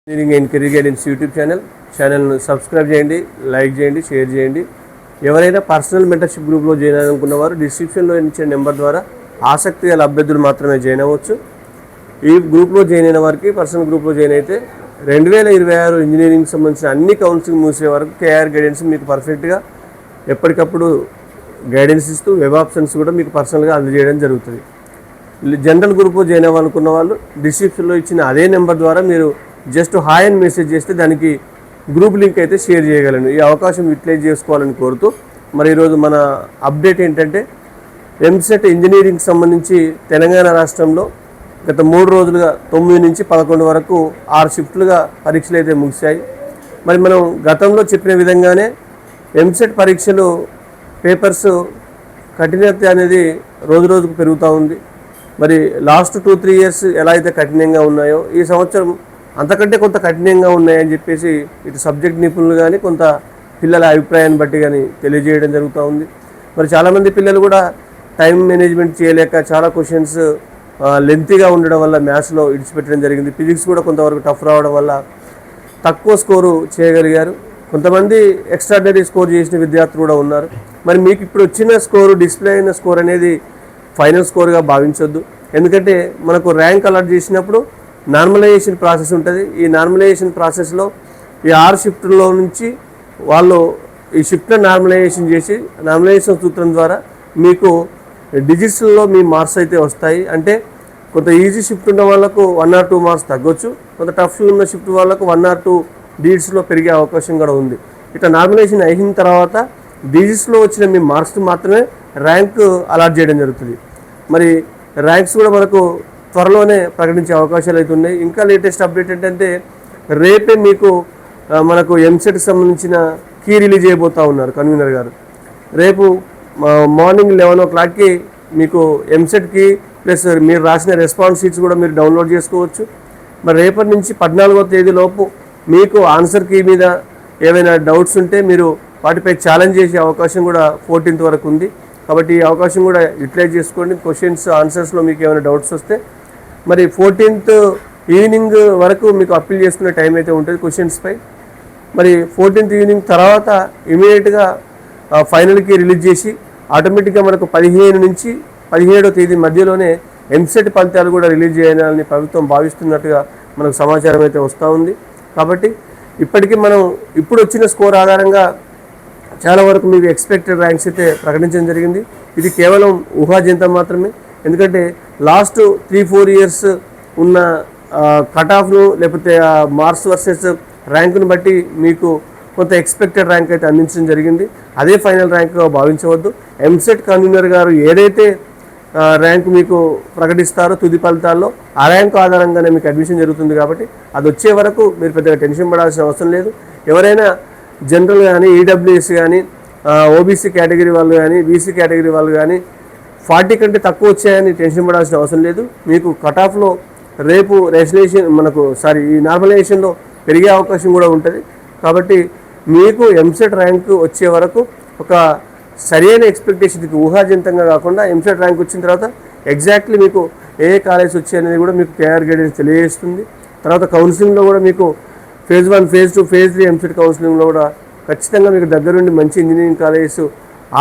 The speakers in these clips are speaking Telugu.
Engineering and career guidance YouTube ఛానల్ను సబ్స్క్రైబ్ చేయండి, లైక్ చేయండి, షేర్ చేయండి. ఎవరైనా పర్సనల్ మెంటర్షిప్ గ్రూప్లో జాయిన్ అవ్వాలనుకున్న వారు డిస్క్రిప్షన్లో ఇచ్చే నెంబర్ ద్వారా ఆసక్తి గల అభ్యర్థులు మాత్రమే జాయిన్ అవ్వచ్చు. ఈ గ్రూప్లో జాయిన్ అయిన వారికి పర్సనల్ గ్రూప్లో జాయిన్ అయితే 2026 ఇంజనీరింగ్ సంబంధించిన అన్ని కౌన్సిలింగ్ మూసే వరకు కేఆర్ గైడెన్స్ మీకు పర్ఫెక్ట్గా ఎప్పటికప్పుడు గైడెన్స్ ఇస్తూ వెబ్ ఆప్షన్స్ కూడా మీకు పర్సనల్గా అందజేయడం జరుగుతుంది. జనరల్ గ్రూప్లో జాయిన్ అవ్వాలనుకున్న వాళ్ళు డిస్క్రిప్షన్లో ఇచ్చిన అదే నెంబర్ ద్వారా మీరు జస్ట్ హాయ్ అని మెసేజ్ చేస్తే దానికి గ్రూప్ లింక్ అయితే షేర్ చేయగలను. ఈ అవకాశం యూటిలైజ్ చేసుకోవాలని కోరుతూ మరి ఈరోజు మన అప్డేట్ ఏంటంటే ఎంసెట్ ఇంజనీరింగ్ సంబంధించి తెలంగాణ రాష్ట్రంలో గత 3 రోజులుగా 9 నుంచి 11 వరకు 6 షిఫ్ట్లుగా పరీక్షలు అయితే ముగిశాయి. మరి మనం గతంలో చెప్పిన విధంగానే ఎంసెట్ పరీక్షలు పేపర్స్ కఠినత అనేది రోజు రోజుకు పెరుగుతూ ఉంది. మరి లాస్ట్ 2-3 ఇయర్స్ ఎలా అయితే కఠినంగా ఉన్నాయో ఈ సంవత్సరం అంతకంటే కొంత కఠినంగా ఉన్నాయని చెప్పేసి ఇటు సబ్జెక్ట్ నిపుణులు కానీ కొంత పిల్లల అభిప్రాయాన్ని బట్టి కానీ తెలియజేయడం జరుగుతూ ఉంది. మరి చాలామంది పిల్లలు కూడా టైం మేనేజ్మెంట్ చేయలేక చాలా క్వశ్చన్స్ లెంతీగా ఉండడం వల్ల మ్యాథ్స్లో ఇడిచిపెట్టడం జరిగింది. ఫిజిక్స్ కూడా కొంతవరకు టఫ్ రావడం వల్ల తక్కువ స్కోరు చేయగలిగారు. కొంతమంది ఎక్స్ట్రాడినరీ స్కోర్ చేసిన విద్యార్థులు కూడా ఉన్నారు. మరి మీకు ఇప్పుడు వచ్చిన స్కోరు, డిస్ప్లే అయిన స్కోర్ అనేది ఫైనల్ స్కోర్గా భావించొద్దు. ఎందుకంటే మనకు ర్యాంక్ అలాట్ చేసినప్పుడు నార్మలైజేషన్ ప్రాసెస్ ఉంటుంది. ఈ నార్మలైజేషన్ ప్రాసెస్లో ఈ 6 షిఫ్ట్లో నుంచి వాళ్ళు ఈ షిఫ్ట్ను నార్మలైజేషన్ చేసి నార్మలైజేషన్ సూత్రం ద్వారా మీకు డిజిట్స్లో మీ మార్క్స్ అయితే వస్తాయి. అంటే కొంత ఈజీ షిఫ్ట్ ఉన్న వాళ్ళకు 1 or 2 మార్క్స్ తగ్గొచ్చు, కొంత టఫ్ ఉన్న షిఫ్ట్ వాళ్ళకు 1 or 2 డిజిట్స్లో పెరిగే అవకాశం కూడా ఉంది. ఇట్లా నార్మలైజేషన్ అయిన తర్వాత డిజిట్స్లో వచ్చిన మీ మార్క్స్ మాత్రమే ర్యాంక్ అలాట్ చేయడం జరుగుతుంది. మరి ర్యాంక్స్ కూడా మనకు త్వరలోనే ప్రకటించే అవకాశాలు అయితే ఉన్నాయి. ఇంకా లేటెస్ట్ అప్డేట్ ఏంటంటే రేపే మీకు మనకు ఎంసెట్కి సంబంధించిన కీ రిలీజ్ చేయబోతూ ఉన్నారు కన్వీనర్ గారు. రేపు మార్నింగ్ 11 o'clockకి మీకు ఎంసెట్కి ప్లస్ మీరు రాసిన రెస్పాన్స్ షీట్స్ కూడా మీరు డౌన్లోడ్ చేసుకోవచ్చు. మరి రేపటి నుంచి 14వ తేదీలోపు మీకు ఆన్సర్ కీ మీద ఏమైనా డౌట్స్ ఉంటే మీరు వాటిపై ఛాలెంజ్ చేసే అవకాశం కూడా 14th వరకు ఉంది. కాబట్టి ఈ అవకాశం కూడా యూటిలైజ్ చేసుకోండి. క్వశ్చన్స్ ఆన్సర్స్లో మీకు ఏమైనా డౌట్స్ వస్తే మరి 14th ఈవినింగ్ వరకు మీకు అప్పీల్ చేసుకునే టైం అయితే ఉంటుంది క్వశ్చన్స్పై. మరి 14th ఈవినింగ్ తర్వాత ఇమీడియట్గా ఫైనల్కి రిలీజ్ చేసి ఆటోమేటిక్గా మనకు 15 నుంచి 17వ తేదీ మధ్యలోనే ఎంసెట్ ఫలితాలు కూడా రిలీజ్ చేయాలని ప్రభుత్వం భావిస్తున్నట్టుగా మనకు సమాచారం అయితే వస్తూ ఉంది. కాబట్టి ఇప్పటికీ మనం ఇప్పుడు వచ్చిన స్కోర్ ఆధారంగా చాలా వరకు మీకు ఎక్స్పెక్టెడ్ ర్యాంక్స్ అయితే ప్రకటించడం జరిగింది. ఇది కేవలం ఊహాజనితం మాత్రమే. ఎందుకంటే లాస్ట్ 3-4 ఇయర్స్ ఉన్న కట్ ఆఫ్ను లేకపోతే మార్క్స్ వర్సెస్ ర్యాంకును బట్టి మీకు కొంత ఎక్స్పెక్టెడ్ ర్యాంక్ అయితే అందించడం జరిగింది. అదే ఫైనల్ ర్యాంక్గా భావించవద్దు. ఎంసెట్ కన్వీనర్ గారు ఏదైతే ర్యాంక్ మీకు ప్రకటిస్తారో తుది ఫలితాల్లో ఆ ర్యాంకు ఆధారంగానే మీకు అడ్మిషన్ జరుగుతుంది. కాబట్టి అది వచ్చే వరకు మీరు పెద్దగా టెన్షన్ పడాల్సిన అవసరం లేదు. ఎవరైనా జనరల్ కానీ, ఈడబ్ల్యూఎస్ కానీ, ఓబీసీ కేటగిరీ వాళ్ళు కానీ, బీసీ కేటగిరీ వాళ్ళు కానీ 40 కంటే తక్కువ వచ్చాయని టెన్షన్ పడాల్సిన అవసరం లేదు. మీకు కట్ ఆఫ్లో రేపు ఈ నార్మలైజేషన్లో పెరిగే అవకాశం కూడా ఉంటుంది. కాబట్టి మీకు ఎంసెట్ ర్యాంక్ వచ్చే వరకు ఒక సరైన ఎక్స్పెక్టేషన్కి ఊహాజనితంగా కాకుండా ఎంసెట్ ర్యాంక్ వచ్చిన తర్వాత ఎగ్జాక్ట్లీ మీకు ఏ కాలేజ్ వచ్చాయనేది కూడా మీకు కేఆర్ గైడెన్స్ తెలియజేస్తుంది. తర్వాత కౌన్సిలింగ్లో కూడా మీకు phase 1, phase 2, phase 3 ఎంసెట్ కౌన్సిలింగ్లో కూడా ఖచ్చితంగా మీకు దగ్గరుండి మంచి ఇంజనీరింగ్ కాలేజెస్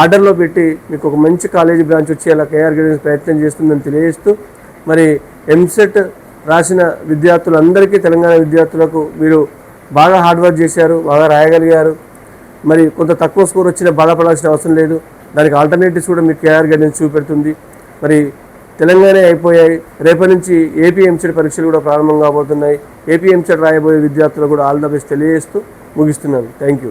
ఆర్డర్లో పెట్టి మీకు ఒక మంచి కాలేజీ బ్రాంచ్ వచ్చేలా కేఆర్ గైడెన్స్ ప్రయత్నం చేస్తుందని తెలియజేస్తూ మరి ఎంసెట్ రాసిన విద్యార్థులందరికీ, తెలంగాణ విద్యార్థులకు మీరు బాగా హార్డ్ వర్క్ చేశారు, బాగా రాయగలిగారు. మరి కొంత తక్కువ స్కోర్ వచ్చినా బాధపడాల్సిన అవసరం లేదు. దానికి ఆల్టర్నేటివ్స్ కూడా మీకు కేఆర్ గైడెన్స్ చూపెడుతుంది. మరి తెలంగాణ అయిపోయాయి, రేపటి నుంచి ఏపీ ఎంసెట్ పరీక్షలు కూడా ప్రారంభం కాబోతున్నాయి. ఏపీ ఎంసెట్ రాయబోయే విద్యార్థులు కూడా ఆల్ ద బెస్ట్ తెలియజేస్తూ ముగిస్తున్నాను. Thank you.